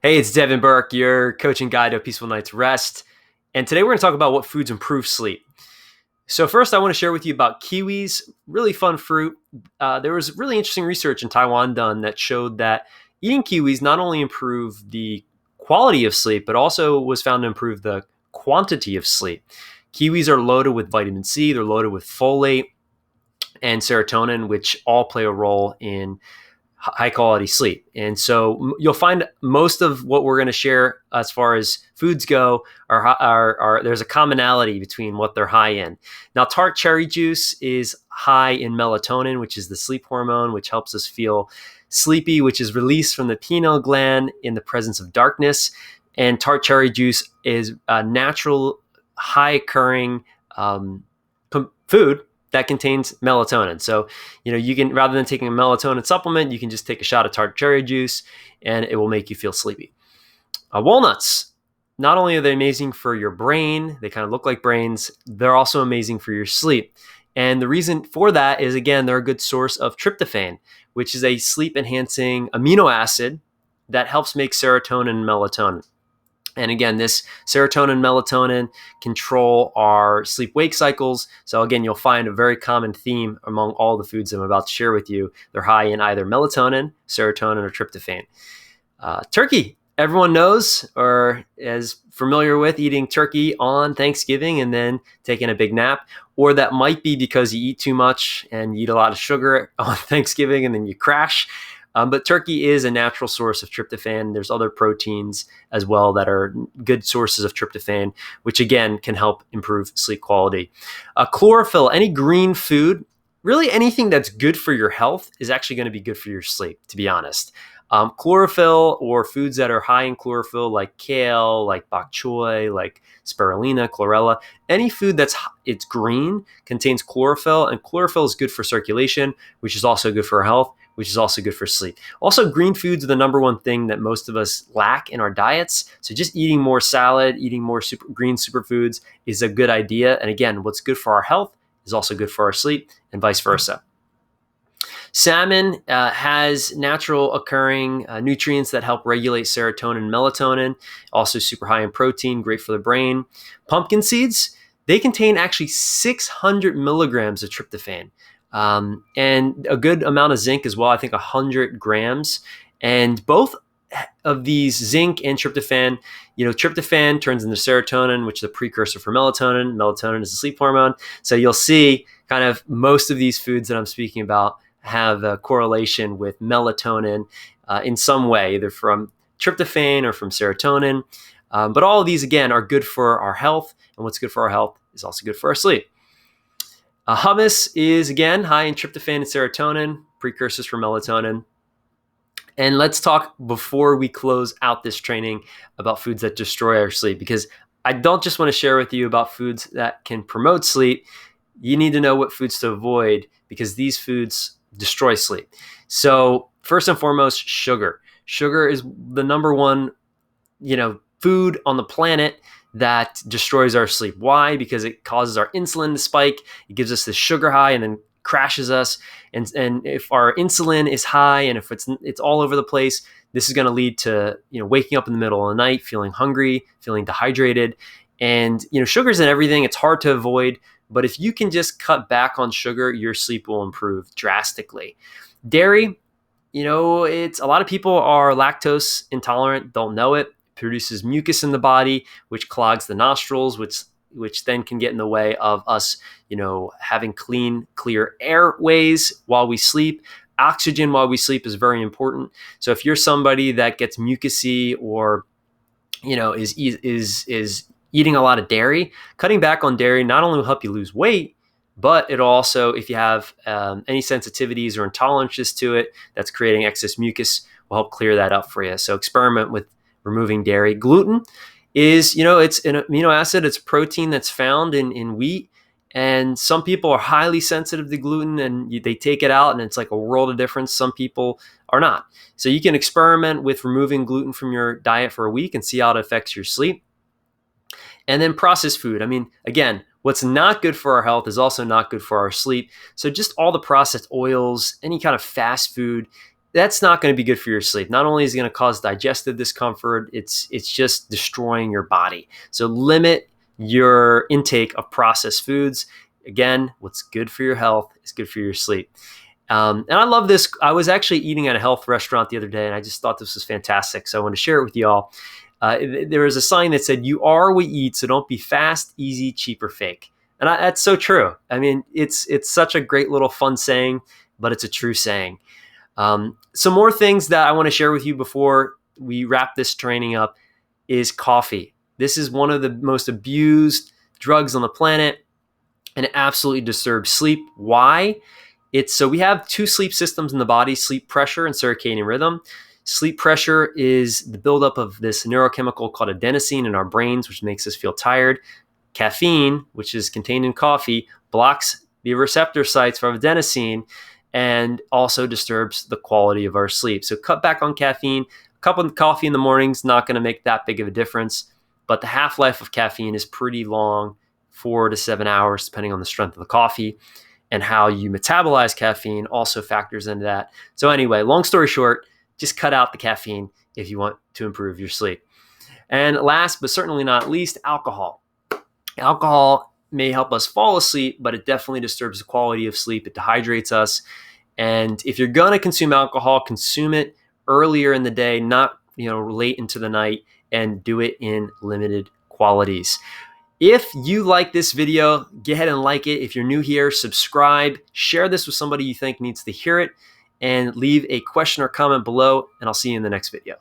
Hey, it's Devin Burke, your coaching guide to a peaceful night's rest. And today we're going to talk about what foods improve sleep. So, first, I want to share with you about kiwis, really fun fruit. There was really interesting research in Taiwan done that showed that eating kiwis not only improved the quality of sleep, but also was found to improve the quantity of sleep. Kiwis are loaded with vitamin C, they're loaded with folate and serotonin, which all play a role in high quality sleep. And so you'll find most of what we're going to share as far as foods go are there's a commonality between what they're high in. Now, tart cherry juice is high in melatonin, which is the sleep hormone, which helps us feel sleepy, which is released from the pineal gland in the presence of darkness. And tart cherry juice is a natural, high occurring food that contains melatonin. So, you can, rather than taking a melatonin supplement, you can just take a shot of tart cherry juice and it will make you feel sleepy. Walnuts, not only are they amazing for your brain, they kind of look like brains, they're also amazing for your sleep. And the reason for that is, again, they're a good source of tryptophan, which is a sleep enhancing amino acid that helps make serotonin and melatonin. And again, this serotonin and melatonin control our sleep-wake cycles. So again, you'll find a very common theme among all the foods I'm about to share with you. They're high in either melatonin, serotonin, or tryptophan. Turkey, everyone knows or is familiar with eating turkey on Thanksgiving and then taking a big nap. Or that might be because you eat too much and you eat a lot of sugar on Thanksgiving and then you crash. But turkey is a natural source of tryptophan. There's other proteins as well that are good sources of tryptophan, which again can help improve sleep quality. Chlorophyll, any green food, really anything that's good for your health is actually going to be good for your sleep, to be honest. Chlorophyll, or foods that are high in chlorophyll, like kale, like bok choy, like spirulina, chlorella, any food it's green contains chlorophyll, and chlorophyll is good for circulation, which is also good for our health, which is also good for sleep. Also, green foods are the number one thing that most of us lack in our diets. So just eating more salad, eating more green superfoods is a good idea. And again, what's good for our health is also good for our sleep, and vice versa. Salmon has natural occurring nutrients that help regulate serotonin and melatonin, also super high in protein, great for the brain. Pumpkin seeds, they contain actually 600 milligrams of tryptophan. And a good amount of zinc as well, I think 100 grams. And both of these, zinc and tryptophan, tryptophan turns into serotonin, which is a precursor for melatonin. Melatonin is a sleep hormone. So you'll see kind of most of these foods that I'm speaking about have a correlation with melatonin in some way, either from tryptophan or from serotonin. But all of these, again, are good for our health. And what's good for our health is also good for our sleep. Hummus is, again, high in tryptophan and serotonin, precursors for melatonin. And let's talk, before we close out this training, about foods that destroy our sleep, because I don't just want to share with you about foods that can promote sleep. You need to know what foods to avoid, because these foods destroy sleep. So first and foremost, sugar. Sugar is the number one, food on the planet that destroys our sleep. Why? Because it causes our insulin to spike. It gives us this sugar high and then crashes us. And if our insulin is high and if it's all over the place, this is going to lead to waking up in the middle of the night, feeling hungry, feeling dehydrated. And sugar's in everything. It's hard to avoid. But if you can just cut back on sugar, your sleep will improve drastically. Dairy, it's a lot of people are lactose intolerant, don't know it. Produces mucus in the body, which clogs the nostrils, which then can get in the way of us, having clean, clear airways while we sleep. Oxygen while we sleep is very important. So if you're somebody that gets mucusy or, is eating a lot of dairy, cutting back on dairy not only will help you lose weight, but it'll also, if you have any sensitivities or intolerances to it that's creating excess mucus, will help clear that up for you. So experiment with removing dairy. Gluten is, it's an amino acid. It's protein that's found in wheat. And some people are highly sensitive to gluten and they take it out and it's like a world of difference. Some people are not. So you can experiment with removing gluten from your diet for a week and see how it affects your sleep. And then processed food. I mean, again, what's not good for our health is also not good for our sleep. So just all the processed oils, any kind of fast food, that's not going to be good for your sleep. Not only is it going to cause digestive discomfort, it's just destroying your body. So limit your intake of processed foods. Again, what's good for your health is good for your sleep. And I love this. I was actually eating at a health restaurant the other day, and I just thought this was fantastic. So I want to share it with you all. There was a sign that said, "You are what you eat, so don't be fast, easy, cheap, or fake." And that's so true. I mean, it's such a great little fun saying, but it's a true saying. Some more things that I want to share with you before we wrap this training up is coffee. This is one of the most abused drugs on the planet, and it absolutely disturbs sleep. Why? So we have two sleep systems in the body: sleep pressure and circadian rhythm. Sleep pressure is the buildup of this neurochemical called adenosine in our brains, which makes us feel tired. Caffeine, which is contained in coffee, blocks the receptor sites for adenosine and also disturbs the quality of our sleep. So cut back on caffeine. A cup of coffee in the morning is not going to make that big of a difference, but the half-life of caffeine is pretty long, 4 to 7 hours, depending on the strength of the coffee. And how you metabolize caffeine also factors into that. So anyway, long story short, just cut out the caffeine if you want to improve your sleep. And last but certainly not least, alcohol. Alcohol may help us fall asleep, but it definitely disturbs the quality of sleep. It dehydrates us. And if you're going to consume alcohol, consume it earlier in the day, not late into the night, and do it in limited quantities. If you like this video, go ahead and like it. If you're new here, subscribe, share this with somebody you think needs to hear it, and leave a question or comment below, and I'll see you in the next video.